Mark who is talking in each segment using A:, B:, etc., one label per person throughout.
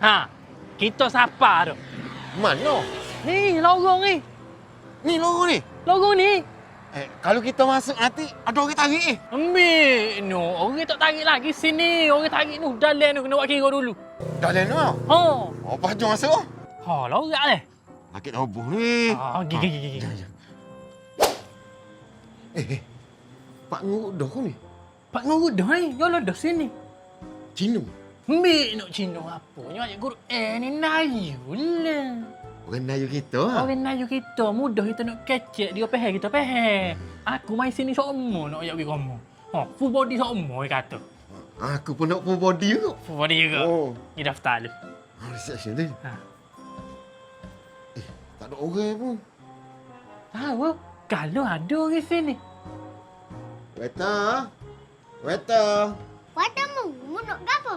A: Ha, kita siapa tu?
B: Mana?
A: Ni, lorong ni.
B: Ni lorong ni.
A: Lorong ni.
B: Kalau kita masuk nanti ada orang tarik
A: Ambil. No, orang tak tarik lagi sini. Orang tarik ni dalam ni kena buat kira dulu.
B: Dah lain tu.
A: Ha.
B: Oh, pas jom masuk.
A: Ha, lorak leh.
B: Sakit roboh ni.
A: Ha, gigi.
B: Pak ngurut dah ni.
A: Pak ngurut dah ni. Yolah dah sini.
B: Cina.
A: Ambil nak Cina apa? Nyak guru ni Melayu lah.
B: Orang Melayu kita.
A: Orang Melayu kita mudah kita nak kecek dia pehel kita pehel. Aku main sini semua nak ajak pergi kamu. Ha, full body semua dia kata.
B: Aku pun nak full body juga.
A: Full body juga.
B: Oh.
A: Ni daftar lu.
B: Reception ni.
A: Ha.
B: Tak ada orang pun.
A: Tahu kalau ada orang sini.
B: Waiter. Waiter.
C: Watamu, mu nak gapo?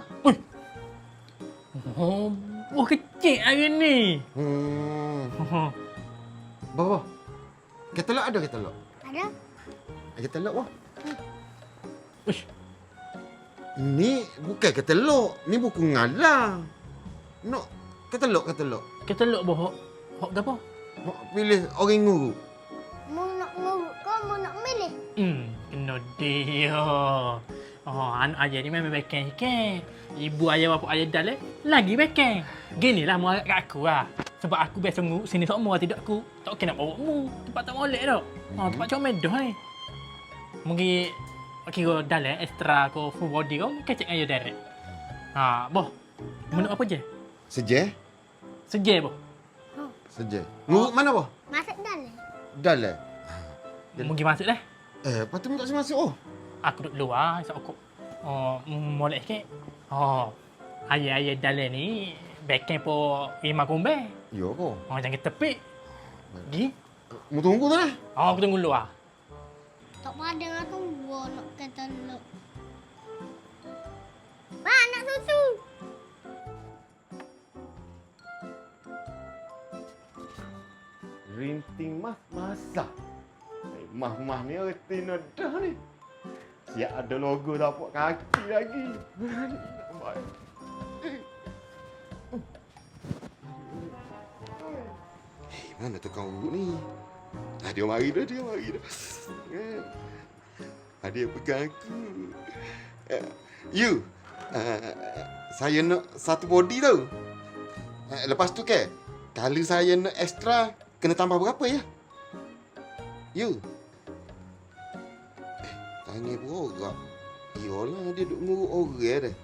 A: Oh, buah kecil hari ni.
B: Bawa. Katalog ada katalog?
C: Ada?
B: Katalog wah.
A: Uish.
B: Ni bukan katalog. Ni buku ngalang. Nak katalog.
A: Kita lok bohok. Hok gapo?
B: Nak pilih orang nguru.
C: Mu nak ngurut ke mu nak milih?
A: Kena dia. Oh, anak ayah ni memang beken sikit. Ibu ayah, bapa ayah dah lagi beken. Ginilah mu agak kat aku lah. Sebab aku biasa ngurut sini semua. Tidak aku tak okey nak bawa mu. Tempat tak molek tau. Tempat comel dah ni. Mungkin kira dalam extra ko full body kau kecek ayah direct. Ha, boh. Mu nak apa je?
B: Sejeh?
A: Sejeh boh.
B: Sejeh. Ngurut mana boh?
C: Masuk dalam.
B: Dalam.
A: Mungkin masuk dah.
B: Lepas tu tak masuk oh.
A: Aku duduk luar, esok aku molek sikit. Oh, ayah-ayah dalam ni beken po 5 kumbang.
B: Ya ko.
A: Oh, jangan tepik. Gi.
B: Mu tunggu tu lah.
A: Oh, aku tunggu luar.
C: Tak padang aku buat nak katalog. Mak nak susu.
B: Rinting mas masak. Mah ni reti dah ni. Siap ada logo tapak kaki lagi. Mana tukang urut ni? Dia mari dah. Dia pegang aku. You, saya nak satu body tau. Lepas tu ke, kalau saya nak extra, kena tambah berapa ya? You. Tanya berorak. Yalah, dia duk nguruk orang dah.